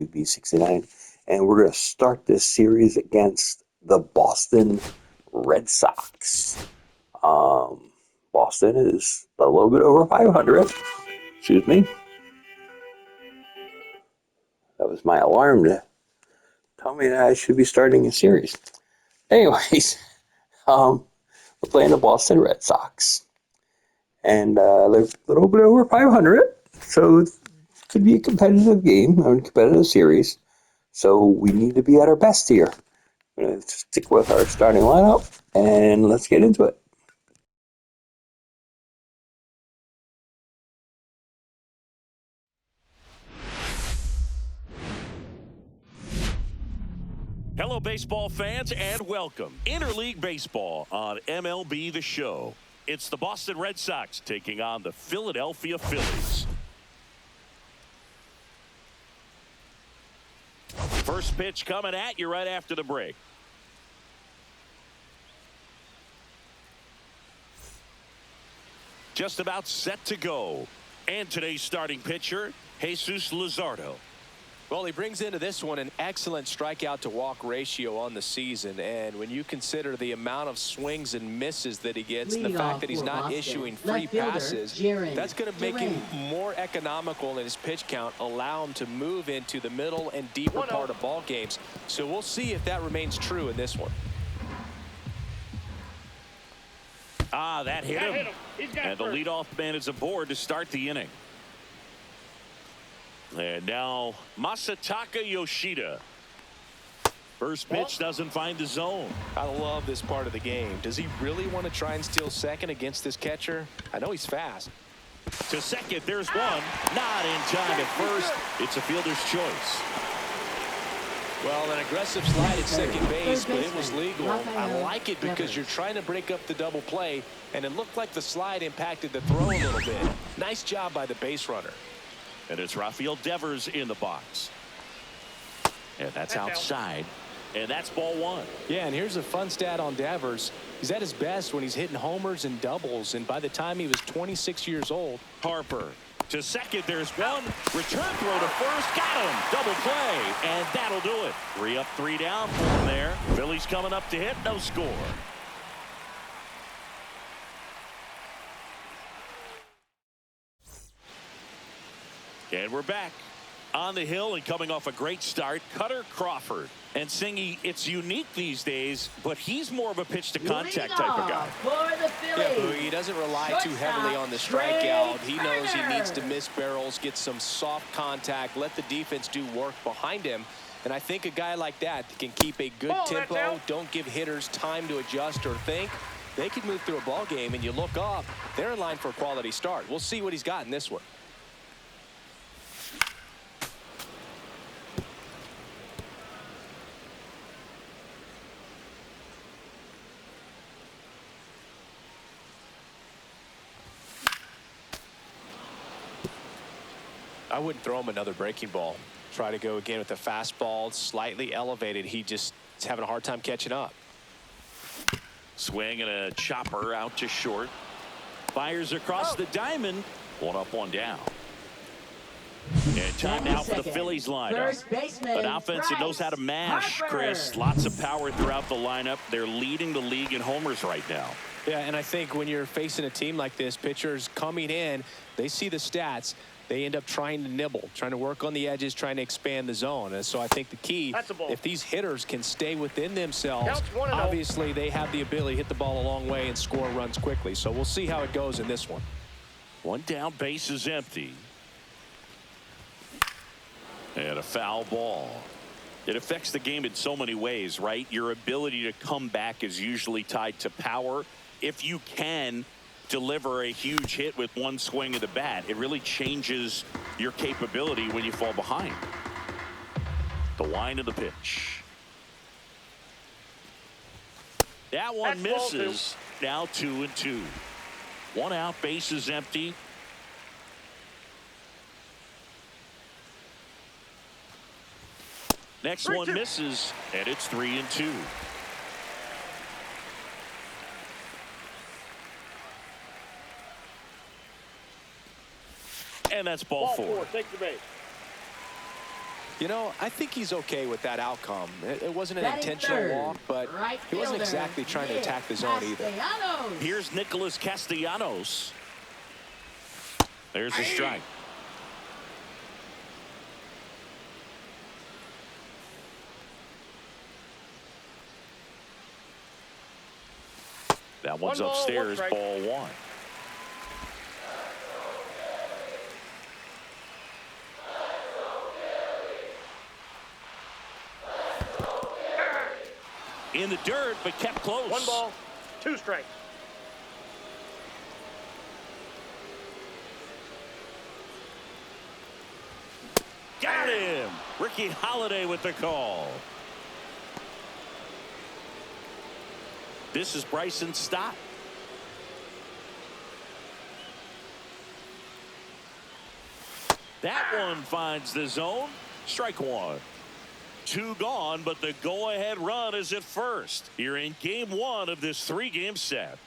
B69, and we're going to start this series against the Boston Red Sox. Boston is a little bit over 500. Excuse me. That was my alarm to tell me that I should be starting a series. Anyways, we're playing the Boston Red Sox, and they're a little bit over 500, so it could be a competitive game, a competitive series. So we need to be at our best here. We're going to stick with our starting lineup, and let's get into it. Hello, baseball fans, and welcome. Interleague Baseball on MLB The Show. It's the Boston Red Sox taking on the Philadelphia Phillies. First pitch coming at you right after the break. Just about set to go. And today's starting pitcher, Jesus Luzardo. Well, he brings into this one an excellent strikeout to walk ratio on the season. And when you consider the amount of swings and misses that he gets and the fact that he's not issuing free passes, that's going to make him more economical in his pitch count, allow him to move into the middle and deeper part of ball games. So we'll see if that remains true in this one. That hit him. And the leadoff man is aboard to start the inning. And now Masataka Yoshida. First pitch doesn't find the zone. I love this part of the game. Does he really want to try and steal second against this catcher? I know he's fast. To second, there's one. Not in time at first. It's a fielder's choice. Well, an aggressive slide at second base, but it was legal. I like it because you're trying to break up the double play, and it looked like the slide impacted the throw a little bit. Nice job by the base runner. And it's Rafael Devers in the box. And that's outside. And that's ball one. Yeah, and here's a fun stat on Devers. He's at his best when he's hitting homers and doubles, and by the time he was 26 years old. Harper to second. There's one. Return throw to first. Got him. Double play. And that'll do it. 3 up, 3 down from there. Phillies coming up to hit. No score. And we're back on the hill and coming off a great start, Cutter Crawford. And Singy, it's unique these days, but he's more of a pitch-to-contact type of guy. Yeah, he doesn't rely too heavily on the strikeout. He knows he needs to miss barrels, get some soft contact, let the defense do work behind him. And I think a guy like that can keep a good tempo, don't give hitters time to adjust or think. They can move through a ball game, and you look up, they're in line for a quality start. We'll see what he's got in this one. I wouldn't throw him another breaking ball. Try to go again with the fastball, slightly elevated. He just is having a hard time catching up. Swing and a chopper out to short. Fires across the diamond. 1 up, 1 down. And time now for the Phillies lineup. An offense that knows how to mash, Chris. Lots of power throughout the lineup. They're leading the league in homers right now. Yeah, and I think when you're facing a team like this, pitchers coming in, they see the stats. They end up trying to nibble, trying to work on the edges, trying to expand the zone. And so I think the key, if these hitters can stay within themselves, obviously they have the ability to hit the ball a long way and score runs quickly. So we'll see how it goes in this one. 1 down, base is empty. And a foul ball. It affects the game in so many ways, right? Your ability to come back is usually tied to power. If you can deliver a huge hit with 1 swing of the bat, it really changes your capability when you fall behind. The wind of the pitch. That one misses. Now 2-2. 1 out, base is empty. Next one misses, and it's 3-2. And that's ball 4. Take the base. You know, I think he's okay with that outcome. It wasn't an intentional walk, but he wasn't exactly trying to attack the zone either. Here's Nicholas Castellanos. There's a strike. That one's upstairs, ball one. In the dirt, but kept close. 1 ball, 2 strikes. Got him. Ricky Holiday with the call. This is Bryson Stott. That one finds the zone. Strike one. 2 gone, but the go-ahead run is at first. You're in game 1 of this 3-game set.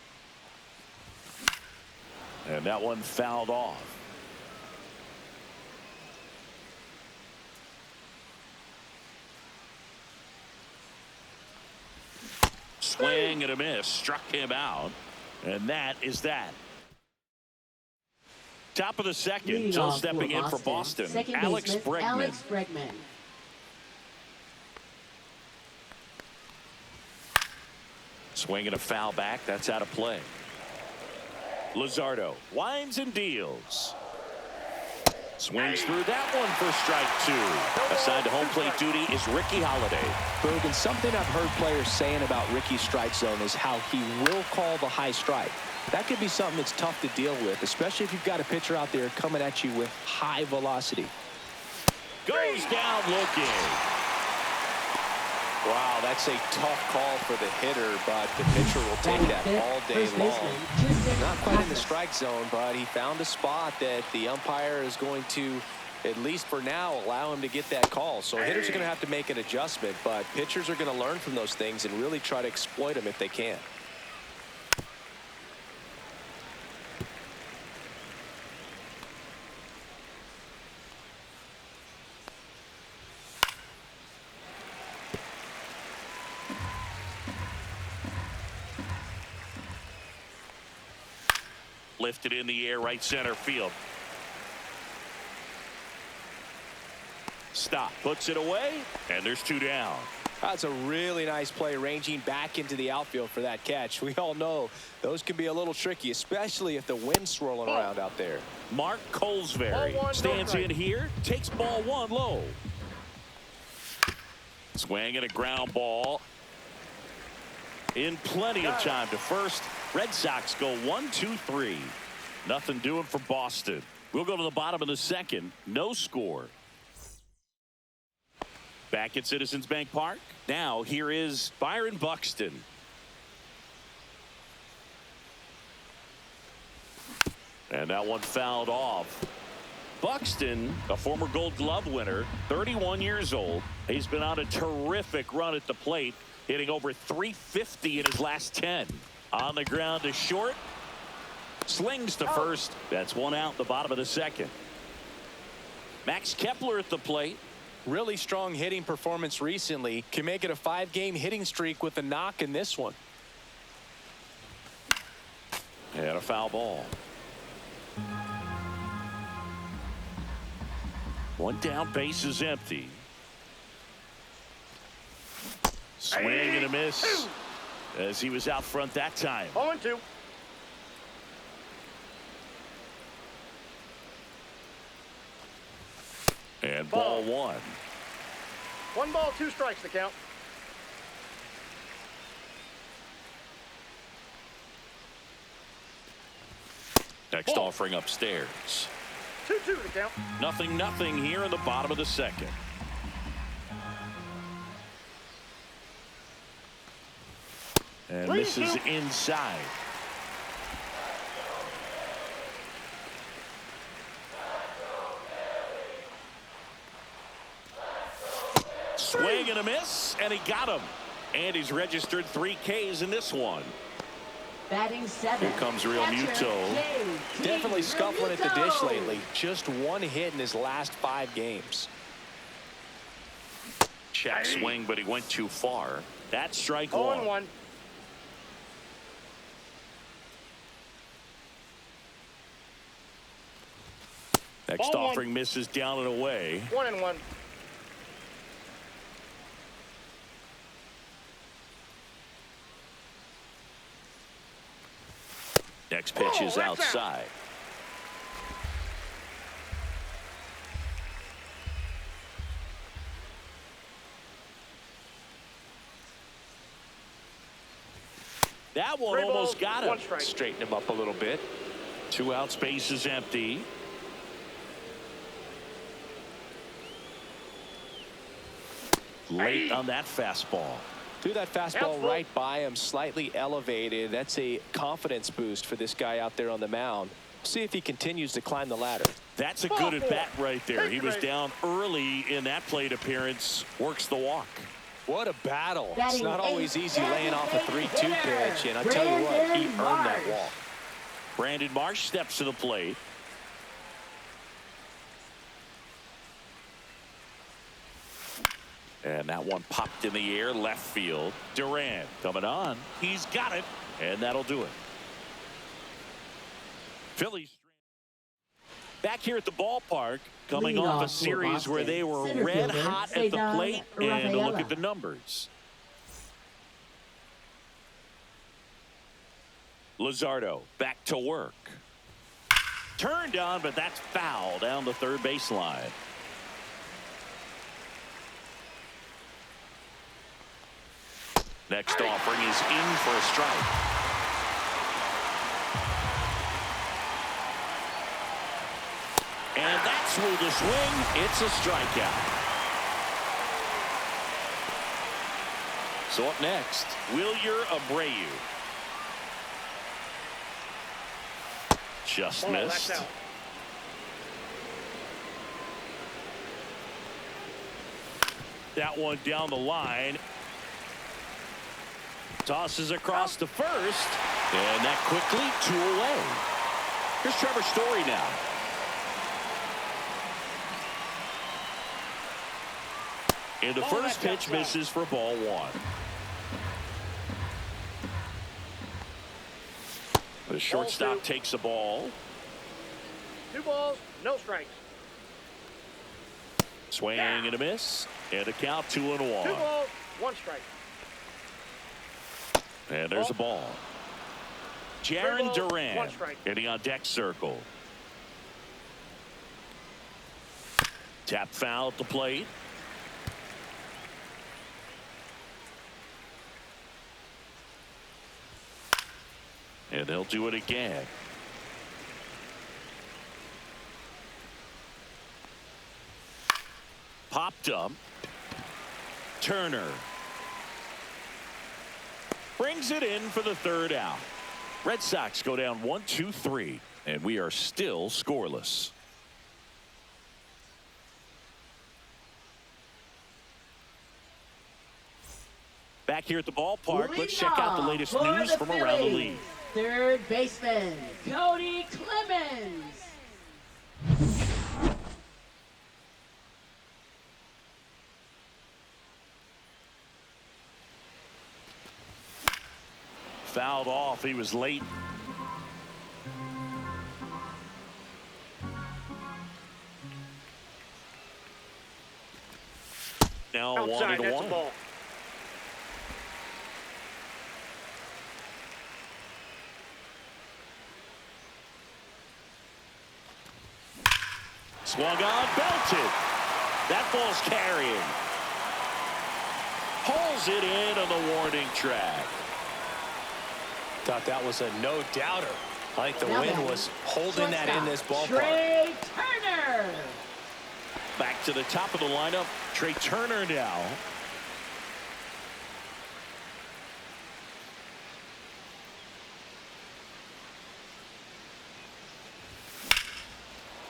And that one fouled off. Swing and a miss. Struck him out. And that is that. Top of the second. So stepping in for Boston. Alex Bregman. Swing and a foul back. That's out of play. Luzardo winds and deals. Swings through that one for strike 2. Assigned to home plate duty is Ricky Holiday. Bergen, something I've heard players saying about Ricky's strike zone is how he will call the high strike. That could be something that's tough to deal with, especially if you've got a pitcher out there coming at you with high velocity. Goes down looking. Wow, that's a tough call for the hitter, but the pitcher will take that all day long. Not quite in the strike zone, but he found a spot that the umpire is going to, at least for now, allow him to get that call. So hitters are going to have to make an adjustment, but pitchers are going to learn from those things and really try to exploit them if they can. Lifted in the air, right center field. Stop, puts it away, and there's 2 down. That's a really nice play, ranging back into the outfield for that catch. We all know those can be a little tricky, especially if the wind's swirling around out there. Mark Colesberry stands in here, takes ball 1 low. Swing and a ground ball. In plenty of time to first. Red Sox go 1-2-3. Nothing doing for Boston. We'll go to the bottom of the second. No score. Back at Citizens Bank Park. Now here is Byron Buxton. And that one fouled off. Buxton, a former Gold Glove winner, 31 years old. He's been on a terrific run at the plate, hitting over .350 in his last 10. On the ground to short. Slings to first. That's 1 out, the bottom of the second. Max Kepler at the plate. Really strong hitting performance recently. Can make it a 5-game hitting streak with a knock in this one. And a foul ball. 1 down, base is empty. Swing and a miss as he was out front that time. 0-2. And ball 1. 1 ball, 2 strikes to count. Next offering upstairs. 2-2 to count. 0-0 here in the bottom of the second. And this is inside. Swing and a miss, and he got him. And he's registered 3 Ks in this one. Batting 7. Here comes Real Muto. Definitely scuffling at the dish lately. Just 1 hit in his last 5 games. check swing, but he went too far. That's strike 0-1. one. Next Ball offering one. misses down and away. 1-1. Next pitch is that's out. outside. That one 3 almost balls, got him. 1 strike. Straighten him up a little bit. 2 out, space is empty. Late on that fastball. Threw that fastball right by him, slightly elevated. That's a confidence boost for this guy out there on the mound. See if he continues to climb the ladder. That's a good at bat right there. He was down early in that plate appearance. Works the walk. What a battle. Batting It's not always eighth, easy laying off a 3-2 pitch, and I tell you what, he earned that walk. Brandon Marsh steps to the plate. And that one popped in the air, left field. Duran coming on. He's got it, and that'll do it. Phillies back here at the ballpark, coming off a series where they were red hot at the plate, and look at the numbers. Luzardo back to work. Turned on, but that's foul down the third baseline. Next offering is in for a strike. And that's with the swing. It's a strikeout. So up next, Wilyer Abreu. Just missed. That's out. That one down the line. Tosses across to first. And that quickly 2 away. Here's Trevor Story now. And the first pitch misses for ball 1. The shortstop takes the ball. 2 balls, no strikes. Swing and a miss. And a count 2-1. 2 balls, 1 strike. And there's a ball. Jaron Duran 1 strike. getting on deck circle. Tap foul at the plate. And they'll do it again. Popped up. Turner brings it in for the 3rd out. Red Sox go down 1-2-3, and we are still scoreless. Back here at the ballpark, let's check out the latest news from around the league. Third baseman, Cody Clemens. Fouled off. He was late. Now Outside, 1-1. that's a ball. Swung on, belted. That ball's carrying. Pulls it in on the warning track. Thought that was a no-doubter. I think the wind was holding that in this ballpark. Trey Turner. Back to the top of the lineup, Trey Turner now.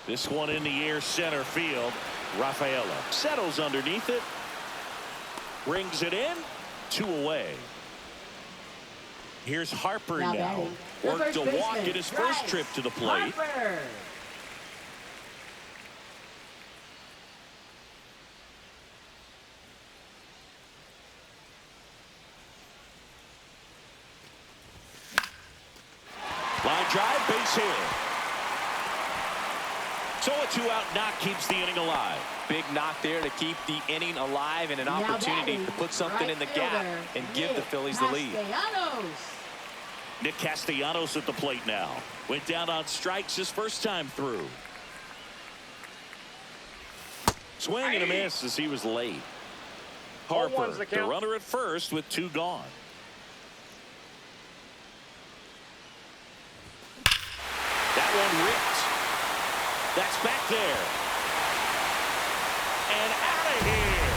This one in the air, center field. Rafaela settles underneath it. Brings it in. 2 away. Here's Harper now. batting, Worked a first walk baseman, at his first Bryce trip to the plate. Harper. Line drive, base hit. So a 2-out knock keeps the inning alive. Big knock there to keep the inning alive and an opportunity to put something in the gap and give the Phillies the lead. Nick Castellanos at the plate now. Went down on strikes his first time through. Swing and a miss as he was late. Harper, the runner at first with 2 gone. That one ripped. That's back there. And out of here.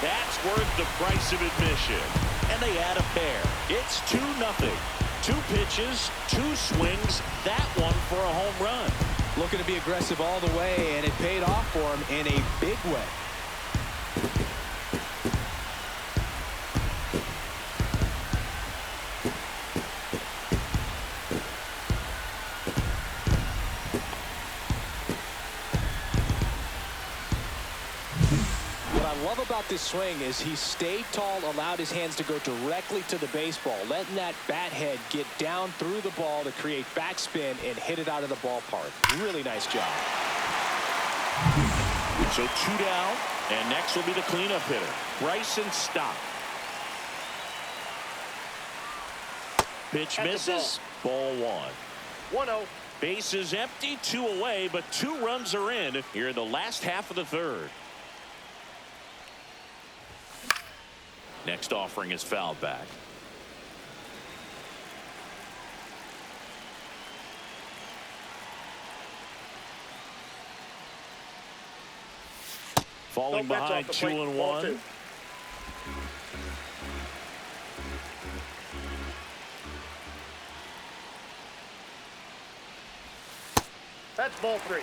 That's worth the price of admission. And they add a pair. It's 2-0. 2 pitches, 2 swings. That one for a home run. Looking to be aggressive all the way, and it paid off for him in a big way. What I love about this swing is he stayed tall, allowed his hands to go directly to the baseball, letting that bat head get down through the ball to create backspin and hit it out of the ballpark. Really nice job. So 2 down, and next will be the cleanup hitter, Bryson Stott. Pitch misses, ball 1. 1-0. Base is empty, 2 away, but 2 runs are in here in the last half of the third. Next offering is fouled back. Falling behind 2-1. That's ball 3.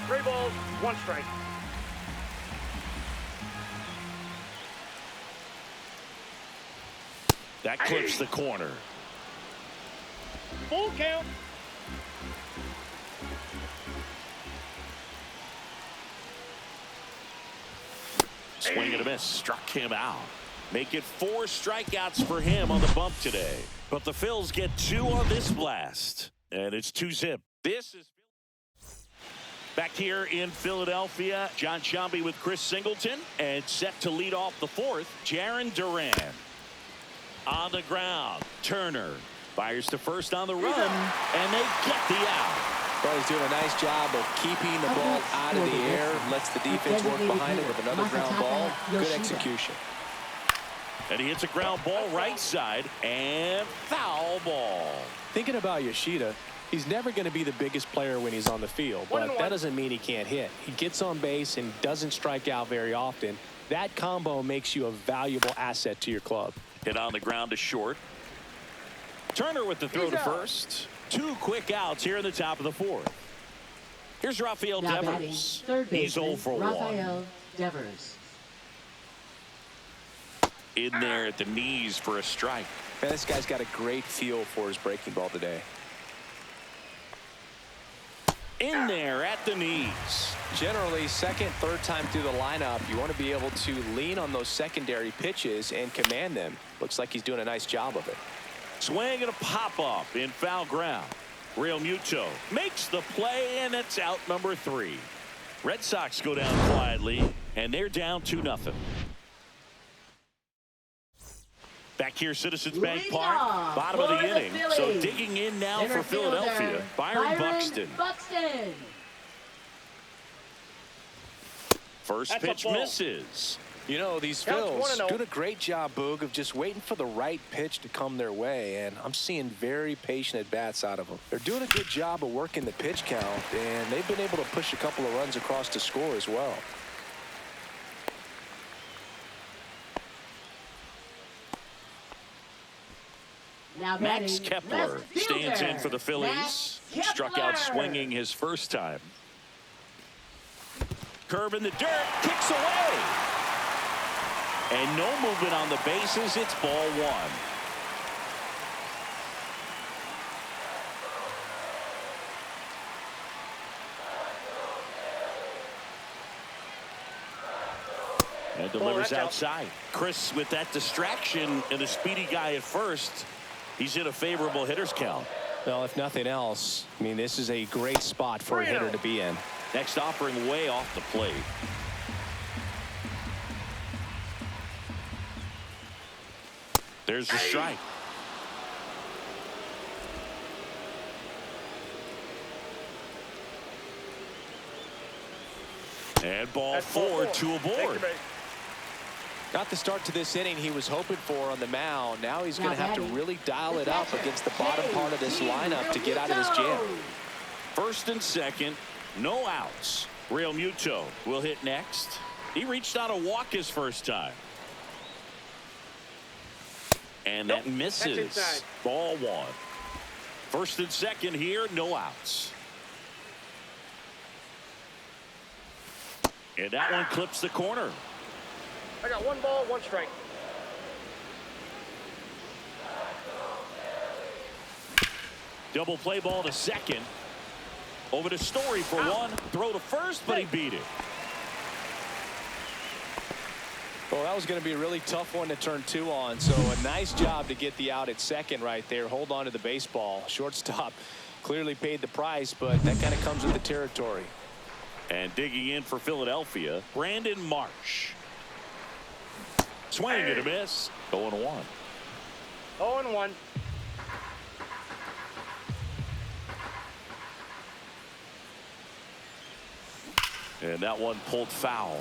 3 balls, 1 strike. That clips the corner. Full count. Swing and a miss, struck him out. Make it 4 strikeouts for him on the bump today. But the Phils get 2 on this blast. And it's 2-zip. This is back here in Philadelphia. John Sciambi with Chris Singleton. And set to lead off the 4th, Jarren Duran. On the ground, Turner fires to first on the run, and they get the out. Well, he's doing a nice job of keeping the ball out of the air, lets the defense work behind it with another ground ball. Good execution. And he hits a ground ball right side, and foul ball. Thinking about Yoshida, he's never going to be the biggest player when he's on the field, but that doesn't mean he can't hit. He gets on base and doesn't strike out very often. That combo makes you a valuable asset to your club. Hit on the ground to short. Turner with the throw to first. 2 quick outs here in the top of the 4th. Here's Rafael Devers. He's 0 for 1. Rafael Devers. In there at the knees for a strike. Man, this guy's got a great feel for his breaking ball today. In there at the knees. Generally, second, third time through the lineup, you want to be able to lean on those secondary pitches and command them. Looks like he's doing a nice job of it. Swing and a pop-up in foul ground. Real Muto makes the play, and it's out number 3. Red Sox go down quietly, and they're down 2-0. Back here, Citizens Bank Park, bottom of the inning. So digging in now for Philadelphia, Byron Buxton. First pitch misses. You know, these Phils doing a great job, Boog, of just waiting for the right pitch to come their way, and I'm seeing very patient at-bats out of them. They're doing a good job of working the pitch count, and they've been able to push a couple of runs across to score as well. Max Kepler stands in for the Phillies. Struck out swinging his first time. Curve in the dirt, kicks away. And no movement on the bases. It's ball 1. And delivers outside. Chris, with that distraction and a speedy guy at first, he's in a favorable hitter's count. Well, if nothing else, I mean, this is a great spot for a hitter to be in. Next offering way off the plate. There's the strike. And ball four, two aboard. Not the start to this inning he was hoping for on the mound. Now he's going to have to really dial it up against the bottom part of this lineup to get out of this jam. First and second, no outs. Real Muto will hit next. He reached on a walk his first time. And that misses. Ball one. First and second here, no outs. And that one clips the corner. I got 1 ball, 1 strike. Double play ball to second. Over to Story for one. Throw to first, but he beat it. Well, that was going to be a really tough one to turn 2 on. So a nice job to get the out at second right there. Hold on to the baseball. Shortstop clearly paid the price, but that kind of comes with the territory. And digging in for Philadelphia, Brandon Marsh. Swing and a miss. 0-1. 0-1. And that one pulled foul.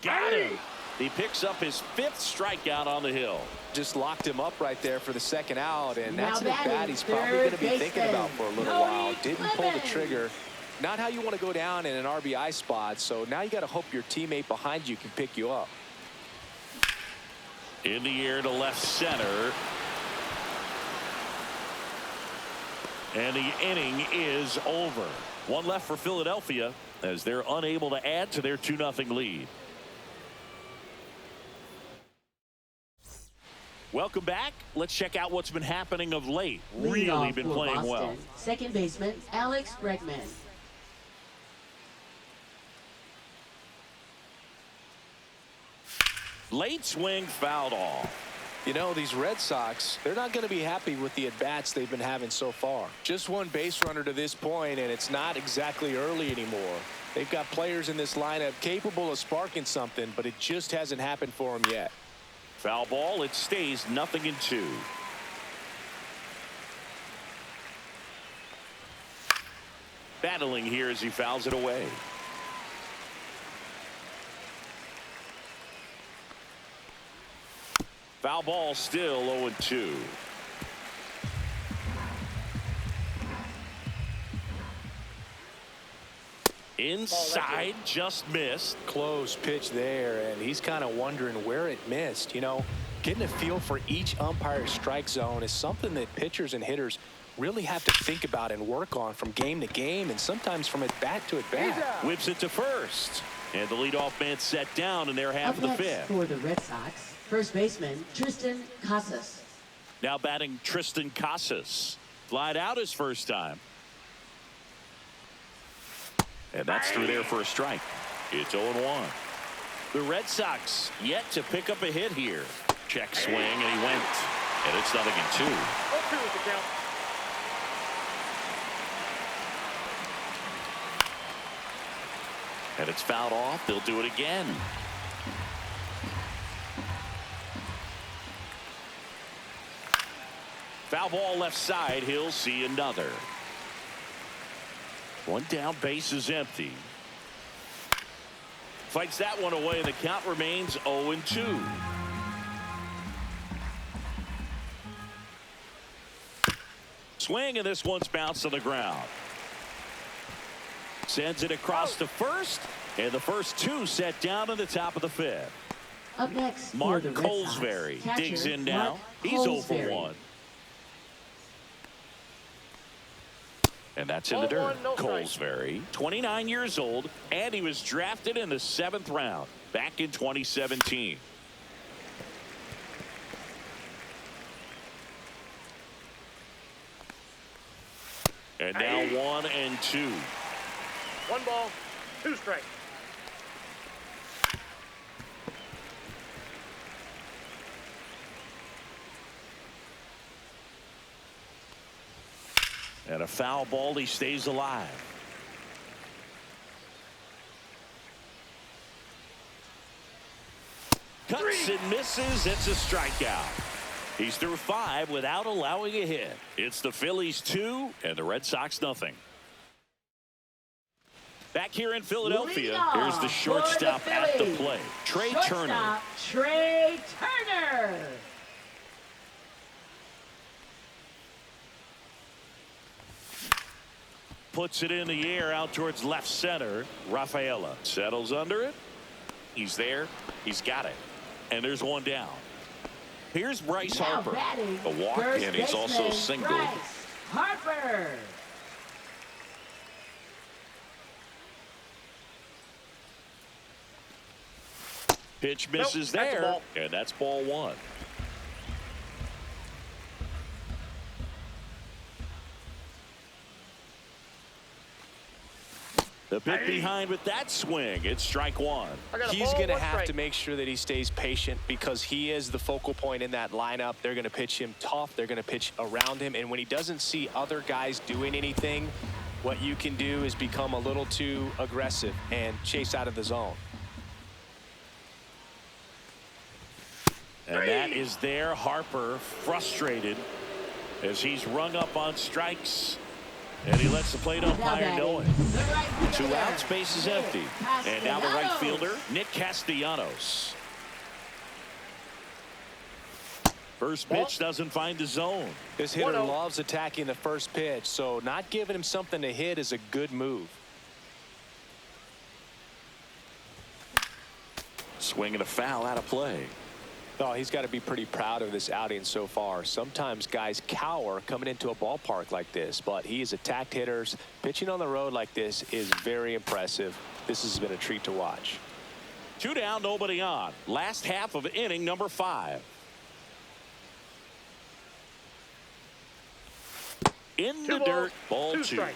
Got him. He picks up his 5th strikeout on the hill. Just locked him up right there for the second out, and that's an at-bat he's probably going to be thinking about for a little while. Didn't pull the trigger. Not how you want to go down in an RBI spot, so now you got to hope your teammate behind you can pick you up. In the air to left center. And the inning is over. One left for Philadelphia as they're unable to add to their 2-0 lead. Welcome back. Let's check out what's been happening of late. Really been playing Boston. well. Second baseman Alex Bregman. Late swing fouled off. You know, these Red Sox, they're not going to be happy with the at-bats they've been having so far. Just one base runner to this point, and it's not exactly early anymore. They've got players in this lineup capable of sparking something, but it just hasn't happened for them yet. Foul ball. It stays 0-2. Battling here as he fouls it away. Foul ball, still 0-2. Inside, just missed. Close pitch there, and he's kind of wondering where it missed. You know, getting a feel for each umpire's strike zone is something that pitchers and hitters really have to think about and work on from game to game, and sometimes from at bat to at bat. Whips it to first, and the leadoff man set down in their half of the Up next 5th. for the Red Sox, first baseman Tristan Casas. Now batting Tristan Casas. Flied out his first time. And that's through there for a strike. It's 0-1. The Red Sox yet to pick up a hit here. Check swing, and he went. And it's 0-2. 0-2 is the count. And it's fouled off. They'll do it again. Foul ball left side. He'll see another. One down, base is empty. Fights that one away, and the count remains 0-2. Swing, and this one's bounced on the ground. Sends it across to first, and the first 2 set down in the top of the 5th. Up next Mark for the Red Sox, Colesbury catcher, digs in now. Mark He's 0 Colesbury. for 1. And that's in the dirt. 0-1, no strikes. Colesbury, 29 years old, and he was drafted in the 7th round back in 2017. And now 1-2. 1 ball, 2 strikes. And a foul ball. He stays alive. Cuts and misses. It's a strikeout. He's through 5 without allowing a hit. It's the Phillies 2 and the Red Sox nothing. Back here in Philadelphia, here's the shortstop at the plate, Trey Turner. Trey Turner. Puts it in the air out towards left center. Rafaela settles under it. He's there. He's got it. And there's one down. Here's Bryce Harper. A walk, and he's also singled. Bryce Harper. Pitch misses there, and that's ball 1. The bit behind with that swing. It's strike 1. He's going to have to make sure that he stays patient because he is the focal point in that lineup. They're going to pitch him tough. They're going to pitch around him. And when he doesn't see other guys doing anything, what you can do is become a little too aggressive and chase out of the zone. And that is there. Harper frustrated as he's rung up on strikes. And he lets the plate umpire know it. 2 outs, base is empty. And now the right fielder, Nick Castellanos. First pitch doesn't find the zone. This hitter loves attacking the first pitch, so not giving him something to hit is a good move. Swing and a foul out of play. Oh, he's got to be pretty proud of this outing so far. Sometimes guys cower coming into a ballpark like this, but he has attacked hitters. Pitching on the road like this is very impressive. This has been a treat to watch. 2 down, nobody on. Last half of inning number 5. In the dirt, ball 2. Strikes.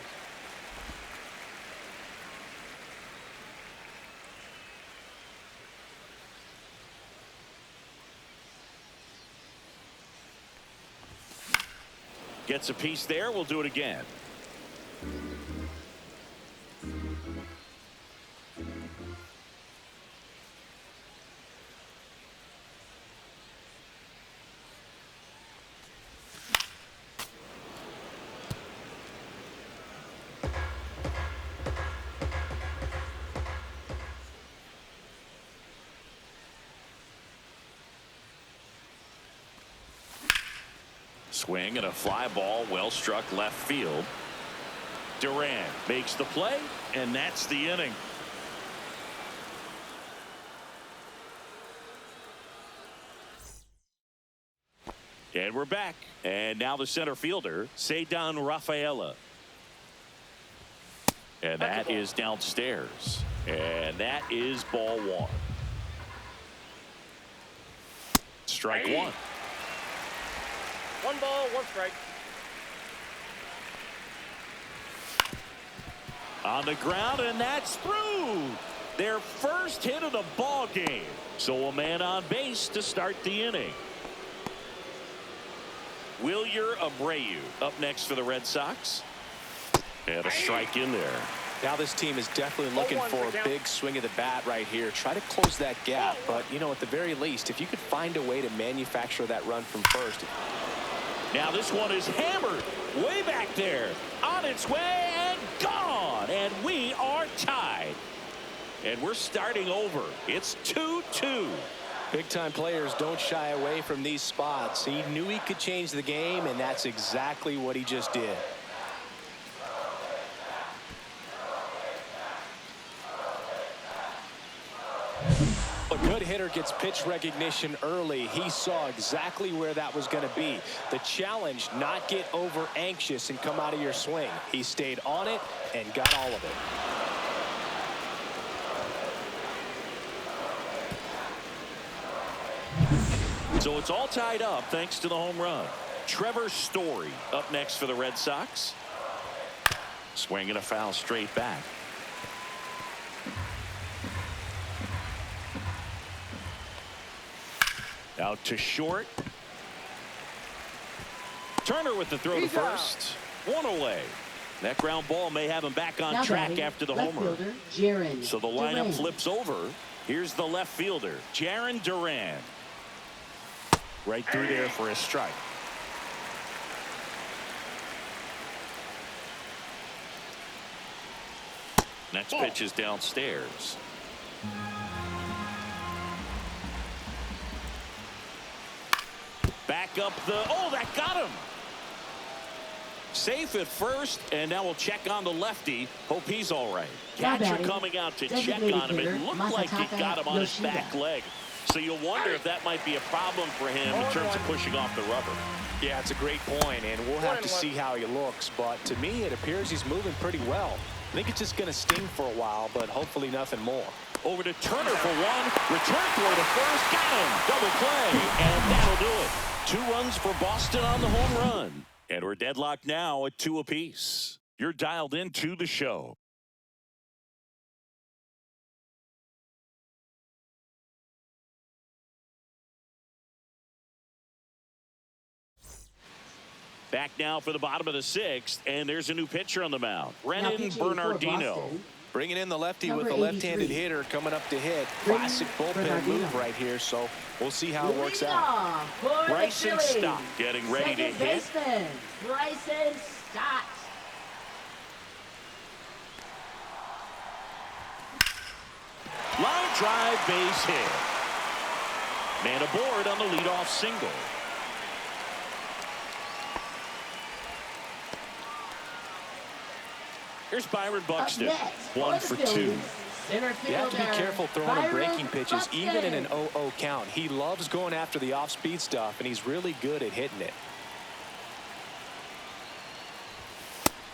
Gets a piece there. We'll do it again. Swing and a fly ball, well struck left field. Duran makes the play, and that's the inning. And we're back. And now the center fielder, Ceddanne Rafaela. And that is downstairs. And that is ball 1. Strike 1. 1 ball, 1 strike. On the ground, and that's through. Their first hit of the ball game. So a man on base to start the inning. Wilyer Abreu up next for the Red Sox. And a strike in there. Now this team is definitely looking for a big swing of the bat right here. Try to close that gap. But, you know, at the very least, if you could find a way to manufacture that run from first. Now this one is hammered way back there. On its way and gone. And we are tied. And we're starting over. It's 2-2. Big-time players don't shy away from these spots. He knew he could change the game, and that's exactly what he just did. A good hitter gets pitch recognition early. He saw exactly where that was going to be. The challenge, not get over anxious and come out of your swing. He stayed on it and got all of it. So it's all tied up thanks to the home run. Trevor Story up next for the Red Sox. Swing and a foul straight back. Out to short. Turner with the throw to first. One away. That ground ball may have him back on Now track batting, after the left homer. fielder, Jaron So the lineup Duran. flips over. Here's the left fielder, Jaron Duran. Right through there for a strike. Next pitch is downstairs. Back up the, oh, that got him. Safe at first, and now we'll check on the lefty. Hope he's all right. Catcher coming out to check on him. It looked like it got him on his back leg. So you'll wonder if that might be a problem for him in terms of pushing off the rubber. Yeah, it's a great point, and we'll have to see how he looks. But to me, it appears he's moving pretty well. I think it's just going to sting for a while, but hopefully nothing more. Over to Turner for one. Return throw to first. Got him. Double play, and that'll do it. 2 runs for Boston on the home run. And we're deadlocked now at 2 apiece. You're dialed into the show. Back now for the bottom of the 6th, and there's a new pitcher on the mound. Renan Bernardino. Bringing in the lefty Number with a left-handed 83. hitter coming up to hit. Renan Classic bullpen Bernardino. move right here, so we'll see how it works Leading out. off for the Bryson Phillies. Stott getting ready to Second hit. baseman, Bryson Stott. Line drive, base hit. Man aboard on the leadoff single. Here's Byron Buxton. Up next, 1 for for the 2. Phillies, center You have to be fielder, careful throwing him Byron breaking pitches, even in an Buxton. 0-0 count. He loves going after the off-speed stuff, and he's really good at hitting it.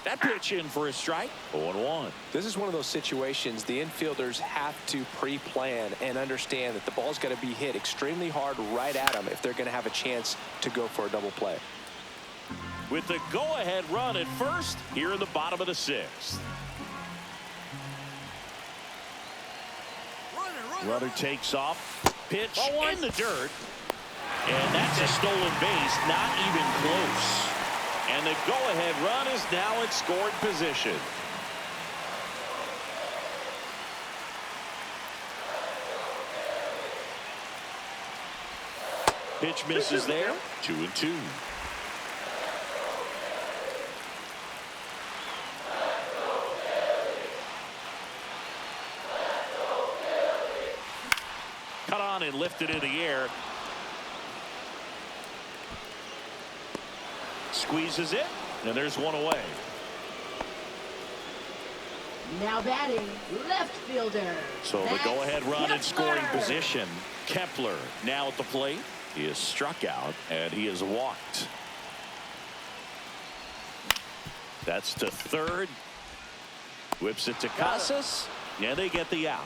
That pitch in for a strike. 0-1. This is one of those situations the infielders have to pre-plan and understand that the ball's got to be hit extremely hard right at them if they're going to have a chance to go for a double play. With the go-ahead run at first here in the bottom of the 6th. Runner takes off. Pitch in the dirt. And that's a stolen base. Not even close. And the go-ahead run is now in scoring position. Pitch misses there. 2-2. Cut on and lifted in the air. Squeezes it, and there's one away. Now batting, left fielder. So the Max go-ahead run in scoring Kepler. position. Kepler now at the plate. He is struck out, and he is walked. That's to third. Whips it to Casas. Yeah, they get the out.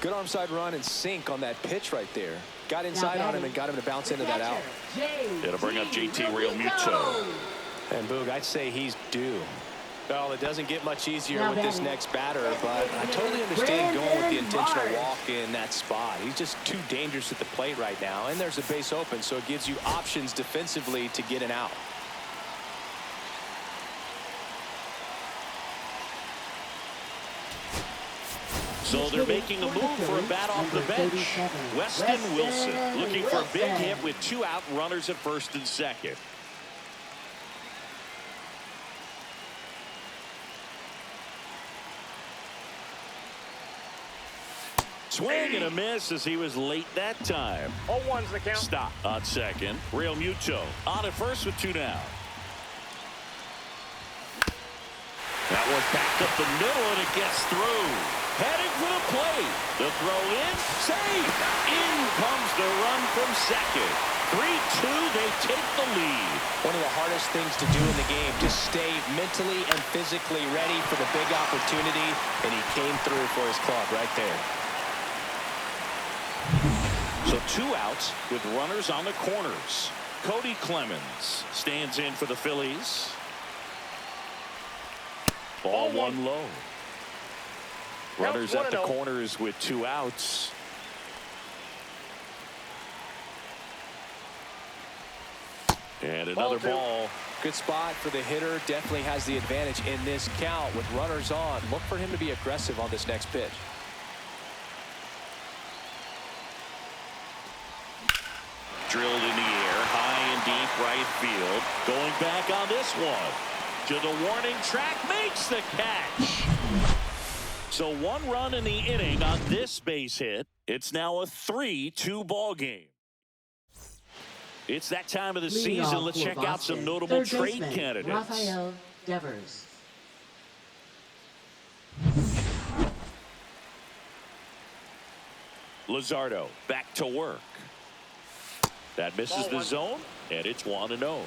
Good arm side run and sink on that pitch right there. Got inside on him and got him to bounce into that out. It'll bring up JT Realmuto. And Boog, I'd say he's due. Well, it doesn't get much easier with this next batter, but I totally understand going with the intentional walk in that spot. He's just too dangerous at the plate right now, and there's a base open, so it gives you options defensively to get an out. So they're making a move for a bat off the bench. Weston Wilson looking for a big hit with 2 out, runners at first and second. Swing and a miss as he was late that time. 0-1's the count. Stop on second. Realmuto on at first with 2 down. That one backed up the middle and it gets through. Heading for the plate. The throw in. Safe. In comes the run from second. 3-2. They take the lead. One of the hardest things to do in the game, just stay mentally and physically ready for the big opportunity, and he came through for his club right there. So 2 outs with runners on the corners. Cody Clemens stands in for the Phillies. Ball one low. Runners at the 1-0. corners with 2 outs. And another ball. Good spot for the hitter. Definitely has the advantage in this count with runners on. Look for him to be aggressive on this next pitch. Drilled in the air, high and deep right field. Going back on this one. To the warning track, makes the catch. So 1 run in the inning on this base hit. It's now a 3-2 ball game. It's that time of the season. Let's check out some notable trade candidates. Rafael Devers. Luzardo back to work. That misses the zone, and it's 1-0.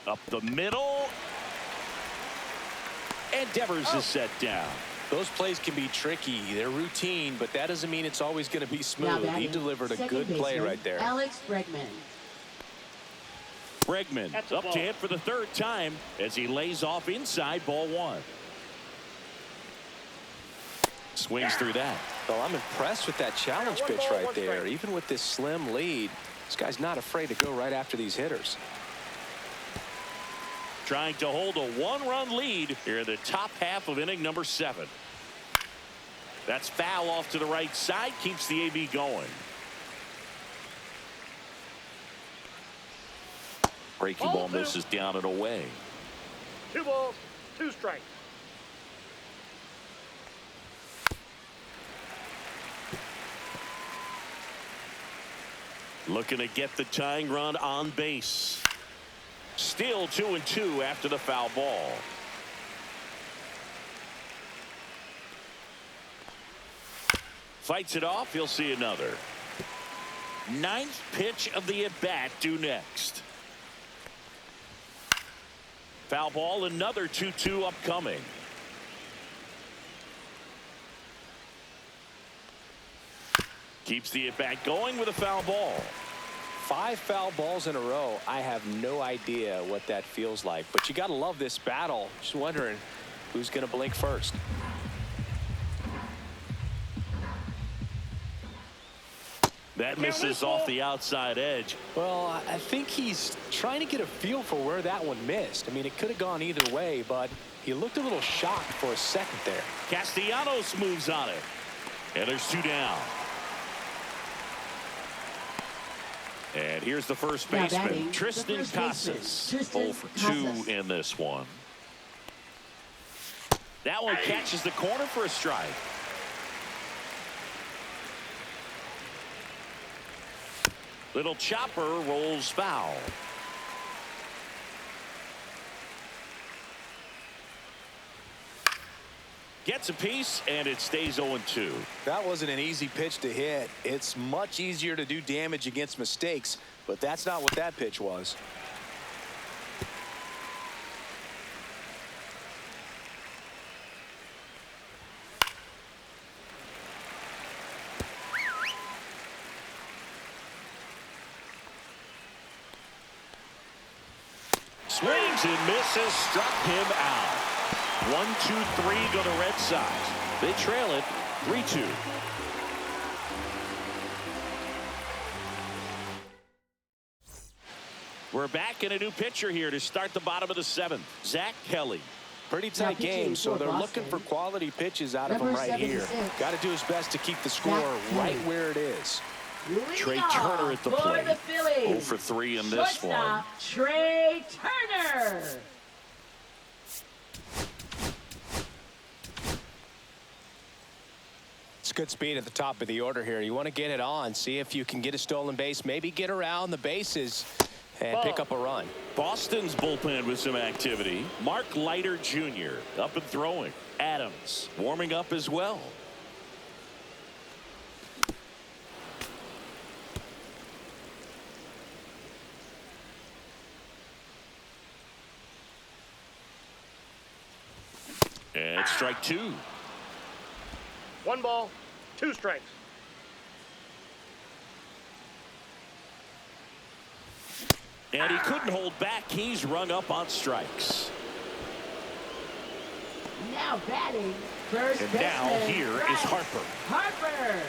Up the middle. And Devers is set down. Those plays can be tricky. They're routine, but that doesn't mean it's always going to be smooth. He delivered a good play right there. Alex Bregman. Bregman up to hit for the 3rd time as he lays off inside ball 1. Swings through that. Well, I'm impressed with that challenge pitch right there. Even with this slim lead, this guy's not afraid to go right after these hitters. Trying to hold a 1-run lead here in the top half of inning number 7. That's foul off to the right side. Keeps the AB going. Breaking ball misses down and away. 2 balls, 2 strikes. Looking to get the tying run on base. Still 2-2 after the foul ball. Fights it off. He'll see another. 9th pitch of the at-bat due next. Foul ball, another 2-2 upcoming. Keeps the at-bat going with a foul ball. 5 foul balls in a row. I have no idea what that feels like, but you got to love this battle. Just wondering who's going to blink first. That misses off the outside edge. Well, I think he's trying to get a feel for where that one missed. I mean, it could have gone either way, but he looked a little shocked for a second there. Castellanos moves on it. And there's 2 down. And here's the first baseman, Tristan Casas. 0 for 2 in this one. That one catches the corner for a strike. Little chopper rolls foul. Gets a piece, and it stays 0-2. That wasn't an easy pitch to hit. It's much easier to do damage against mistakes, but that's not what that pitch was. Swings and misses, struck him out. 1-2-3 go to Red Sox. They trail it 3-2. We're back in a new pitcher here to start the bottom of the 7th. Zach Kelly. Pretty tight game, so they're looking for quality pitches out of him right here. Got to do his best to keep the score right where it is. Trey Turner at the plate. 0 for 3 in this one. Trey Turner. It's good speed at the top of the order here. You want to get it on, see if you can get a stolen base, maybe get around the bases and pick up a run. Boston's bullpen with some activity. Mark Leiter Jr. up and throwing. Adams warming up as well. And strike 2. 1 ball, 2 strikes. And he couldn't hold back. He's rung up on strikes. Now batting, first And baseman, now here is Bryce Harper. Harper.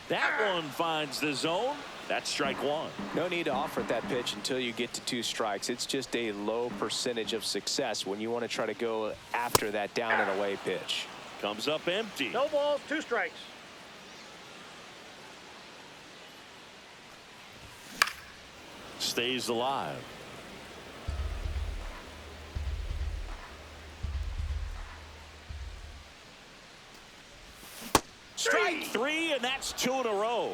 That one finds the zone. That's strike one. No need to offer that pitch until you get to 2 strikes. It's just a low percentage of success when you want to try to go after that down and away pitch. Comes up empty. No balls, 2 strikes. Stays alive. Strike 3, and that's 2 in a row.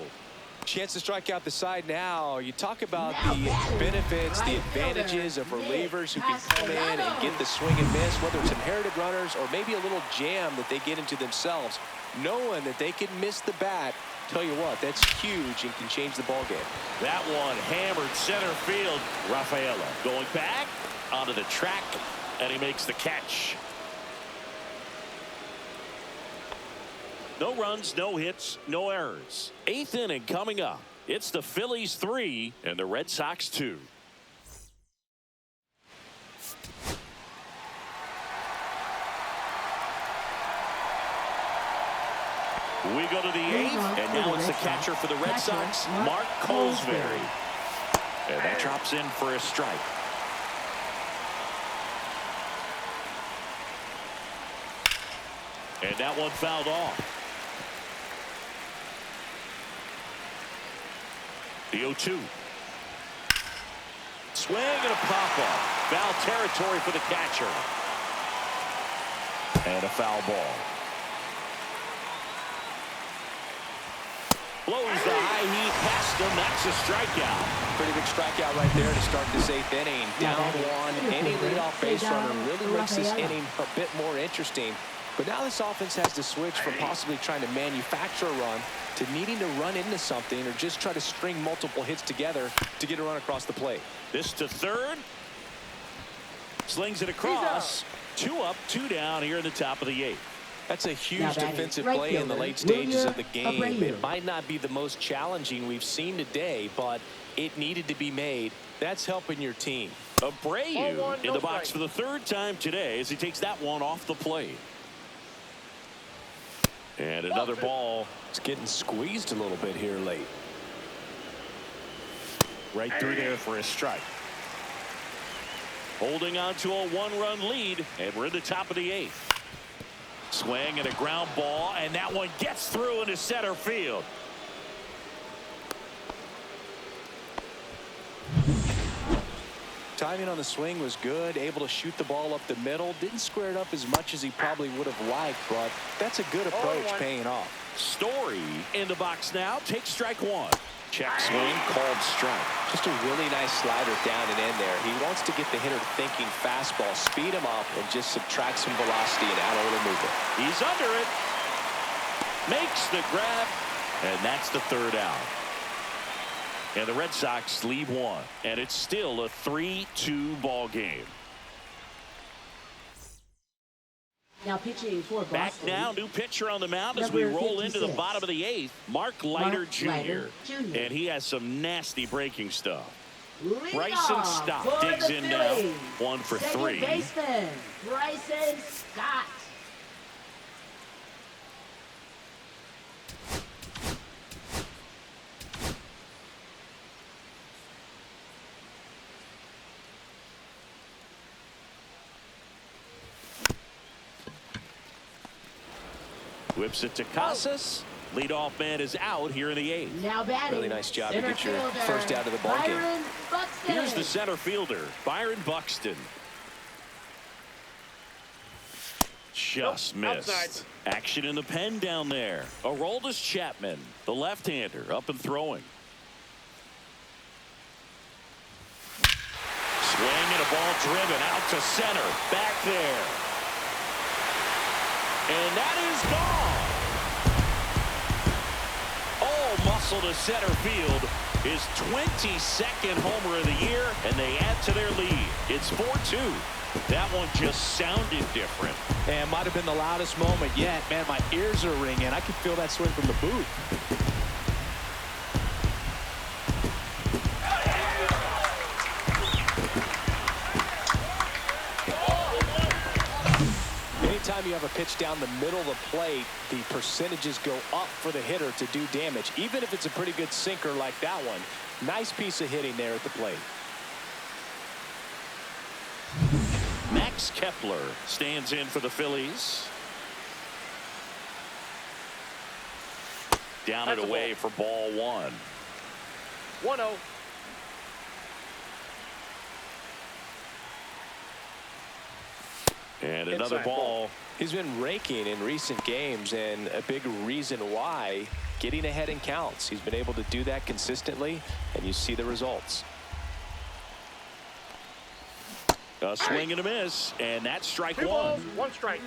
Chance to strike out the side now. You talk about Now the batting, benefits, the right advantages of fielder, relievers who can come in and Castellanos. get the swing and miss, whether it's inherited runners or maybe a little jam that they get into themselves, knowing that they can miss the bat. Tell you what, that's huge and can change the ball game. That one hammered center field. Rafaela going back onto the track, and he makes the catch. No runs, no hits, no errors. 8th inning coming up. It's the Phillies 3 and the Red Sox 2. We go to the 8th, and now it's the catcher for the Red Sox, Mark Colesbury. And that drops in for a strike. And that one fouled off. The 0-2. Swing and a pop-up. Foul territory for the catcher. And a foul ball. Blows the high heat past him. That's a strikeout. Pretty big strikeout right there to start this 8th inning. Down 1. Any leadoff base runner really makes this inning a bit more interesting. But now this offense has to switch from possibly trying to manufacture a run to needing to run into something or just try to string multiple hits together to get a run across the plate. This to third. Slings it across. 2 up, 2 down here in the top of the 8th. That's a huge Now batting, defensive right play in the fielder, late stages of the William game. Abreu. It might not be the most challenging we've seen today, but it needed to be made. That's helping your team. Abreu 0-1, in no the box strike. for the 3rd time today as he takes that one off the plate. And another ball It's getting squeezed a little bit here late. right through there for a strike. Holding on to a 1-run lead, and we're in the top of the 8th. Swing and a ground ball, and that one gets through into center field. Timing on the swing was good, able to shoot the ball up the middle. Didn't square it up as much as he probably would have liked, but that's a good approach 0-1. paying off. Story in the box now. Takes strike 1. Check swing, called strike. Just a really nice slider down and in there. He wants to get the hitter thinking fastball, speed him up, and just subtract some velocity and add a little movement. He's under it. Makes the grab, and that's the 3rd out. And the Red Sox lead 1, and it's still a 3-2 ball game. Now pitching for Boston. Back now, new pitcher on the mound as we Number roll into the 56. bottom of the 8th. Mark Leiter Jr. Leiter Jr. And he has some nasty breaking stuff. Lead Bryson off Stott for digs the in now. Phillies. 1 for Second 3. baseman, Bryson Stott. Whips it to Casas. Leadoff man is out here in the 8th. Now batting. Really nice job to center get your fielder, first out of the ball game. Byron Buxton. Here's the center fielder, Byron Buxton. Just Nope, missed. outside. Action in the pen down there. Aroldis Chapman, the left-hander, up and throwing. Swing and a ball driven out to center. Back there. And that is gone. All muscle to center field. His 22nd homer of the year, and they add to their lead. It's 4-2. That one just sounded different. And might have been the loudest moment yet. Man, my ears are ringing. I could feel that swing from the booth. you have a pitch down the middle of the plate, the percentages go up for the hitter to do damage, even if it's a pretty good sinker like that one. Nice piece of hitting there at the plate. Max Kepler stands in for the Phillies. Down and away for ball one. 1-0. And another ball. He's been raking in recent games, and a big reason why, getting ahead in counts. He's been able to do that consistently, and you see the results. A swing and a miss, and that's strike 2 one. balls, 1 strike.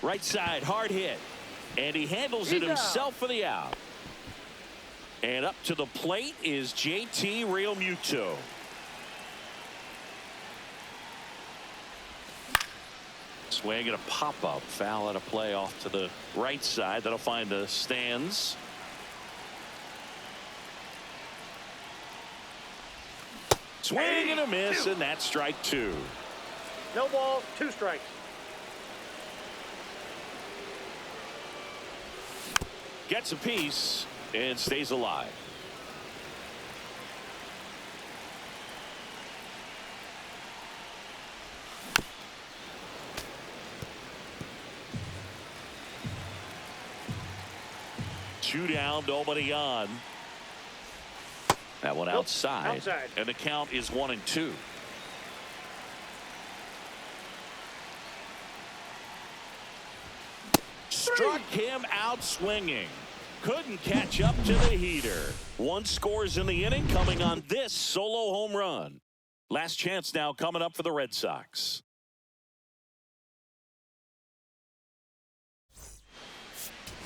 Right side, hard hit. And he handles it himself for the out. And up to the plate is JT Realmuto. Swing and a pop-up. Foul at a play off to the right side. That'll find the stands. Swing and a miss, and that's strike 2. No balls, 2 strikes. Gets a piece and stays alive. Two down, nobody on. That one outside. And the count is 1-2. Struck him out swinging. Couldn't catch up to the heater. 1 scores in the inning, coming on this solo home run. Last chance now coming up for the Red Sox.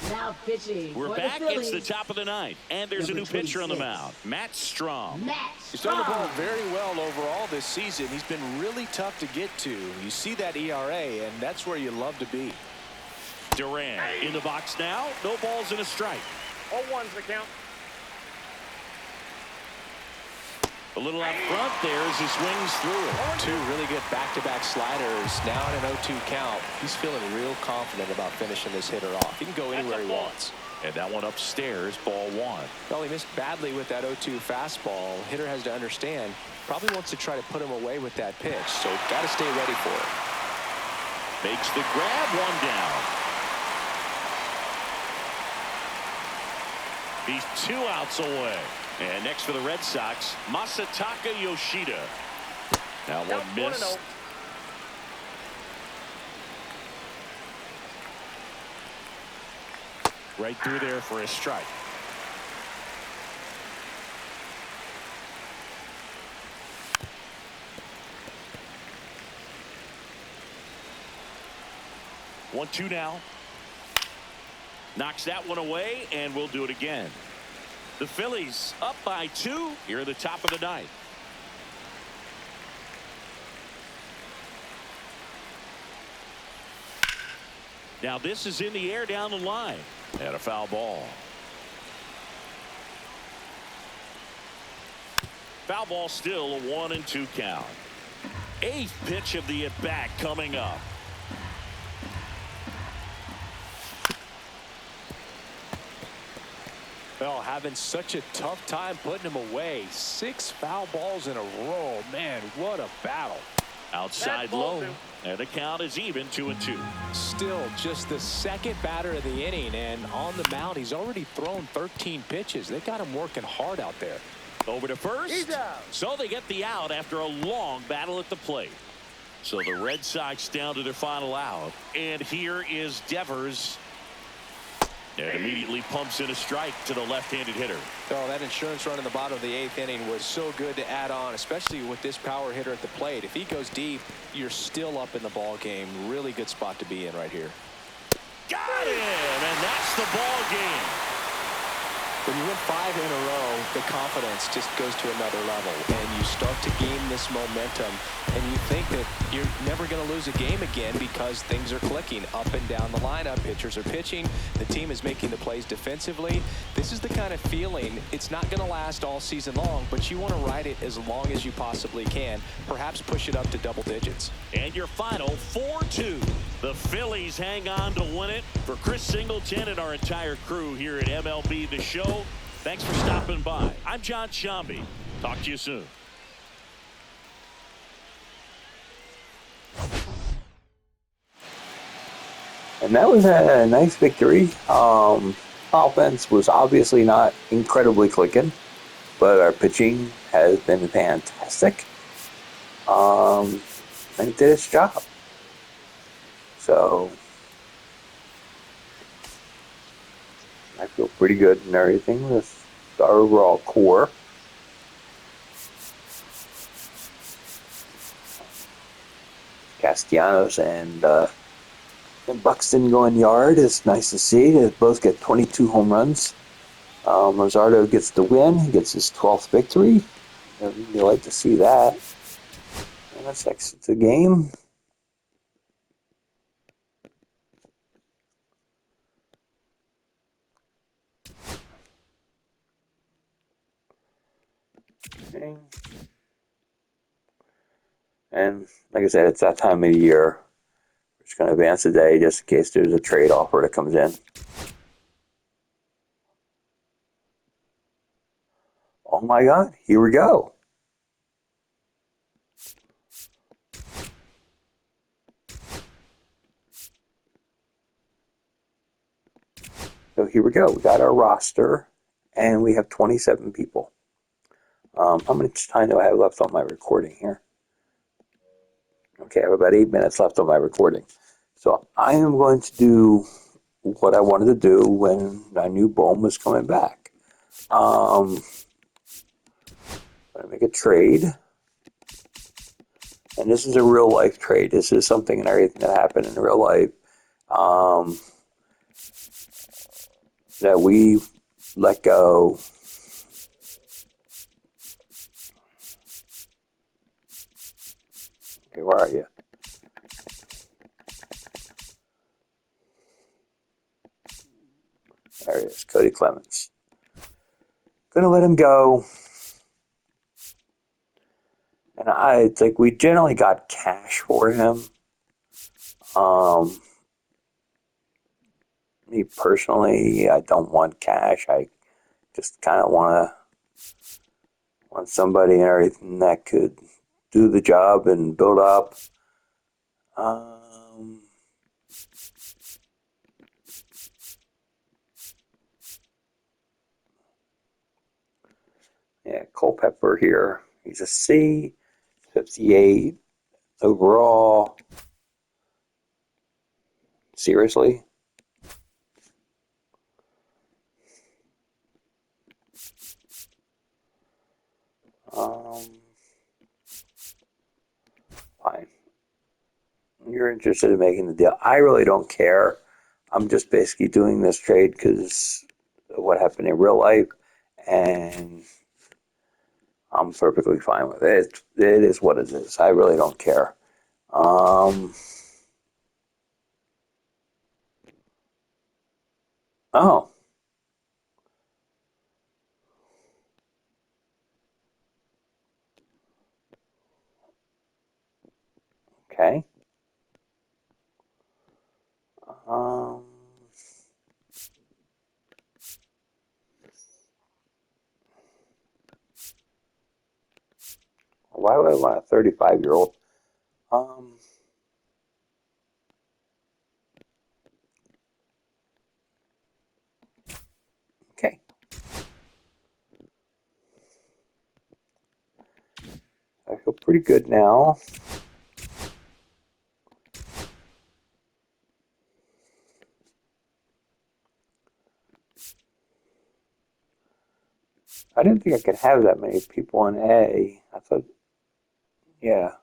Now pitching. We're back. It's the top of the ninth, and there's a new pitcher on the mound, Matt Strom. He's done the ball very well overall this season. He's been really tough to get to. You see that ERA, and that's where you love to be. Duran in the box now. No balls and a strike. 0-1's the count. A little out front there as he swings through it. 2 really good back-to-back sliders. Now in an 0-2 count. He's feeling real confident about finishing this hitter off. He can go anywhere he wants. And that one upstairs, ball 1. Well, he missed badly with that 0-2 fastball. Hitter has to understand, probably wants to try to put him away with that pitch. So got to stay ready for it. Makes the grab, 1 down. He's 2 outs away. And next for the Red Sox, Masataka Yoshida. Now one missed. Right through there for a strike. 1-2 now. Knocks that one away, and we'll do it again. The Phillies up by 2 here at the top of the ninth. Now this is in the air down the line. And a foul ball. Foul ball, still a 1-2 count. 8th pitch of the at-bat coming up. Well, having such a tough time putting him away. 6 foul balls in a row. Man, what a battle. Outside low. And the count is even, 2-2. Still just the second batter of the inning, and on the mound, he's already thrown 13 pitches. They got him working hard out there. Over to first. He's out. So they get the out after a long battle at the plate. So the Red Sox down to their final out. And here is Devers. And immediately pumps in a strike to the left-handed hitter. Oh, that insurance run in the bottom of the 8th inning was so good to add on, especially with this power hitter at the plate. If he goes deep, you're still up in the ball game. Really good spot to be in right here. Got him, and that's the ball game. When you win 5 in a row, the confidence just goes to another level, and you start to gain this momentum, and you think that you're never going to lose a game again because things are clicking up and down the lineup. Pitchers are pitching. The team is making the plays defensively. This is the kind of feeling, it's not going to last all season long, but you want to ride it as long as you possibly can, perhaps push it up to double digits. And your final 4-2. The Phillies hang on to win it. For Chris Singleton and our entire crew here at MLB The Show, thanks for stopping by. I'm John Shambi. Talk to you soon. And that was a nice victory. Offense was obviously not incredibly clicking, but our pitching has been fantastic. And it did its job. So I feel pretty good and everything with our overall core. Castellanos and Buxton going yard is nice to see. They both get 22 home runs. Rosardo gets the win. He gets his 12th victory. I'd really like to see that. And let's exit the game. Okay. And like I said, it's that time of the year. We're just going to advance the day just in case there's a trade offer that comes in. Oh my God, here we go. So here we go. We got our roster, and we have 27 people. How much time do I have left on my recording here? Okay, I have about 8 minutes left on my recording. So I am going to do what I wanted to do when I knew Bohm was coming back. I'm going to make a trade. And this is a real life trade. This is something and everything that happened in real life. That we let go. Okay, where are you? There he is, Cody Clemens. Gonna let him go. And I think we generally got cash for him. Me personally, I don't want cash. I just kind of want somebody and everything that could do the job and build up. Yeah, Culpepper here. He's a C, 58 overall. Seriously? Fine. You're interested in making the deal. I really don't care. I'm just basically doing this trade because of what happened in real life, and I'm perfectly fine with it. It is what it is. I really don't care. Oh, okay. Why would I want a 35-year-old? Okay. I feel pretty good now. I didn't think I could have that many people in A. I thought, yeah.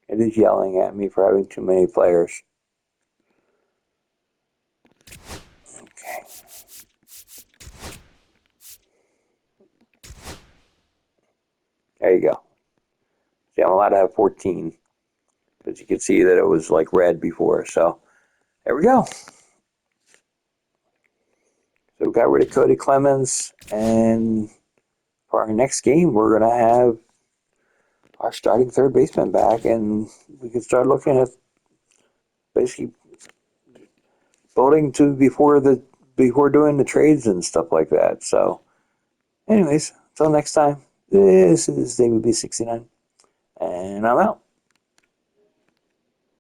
It is yelling at me for having too many players. Okay. There you go. See, I'm allowed to have 14. But you can see that it was like red before. So there we go. So we got rid of Cody Clemens. And for our next game, we're going to have our starting third baseman back. And we can start looking at basically voting to before doing the trades and stuff like that. So anyways, until next time, this is David B69. And I'm out.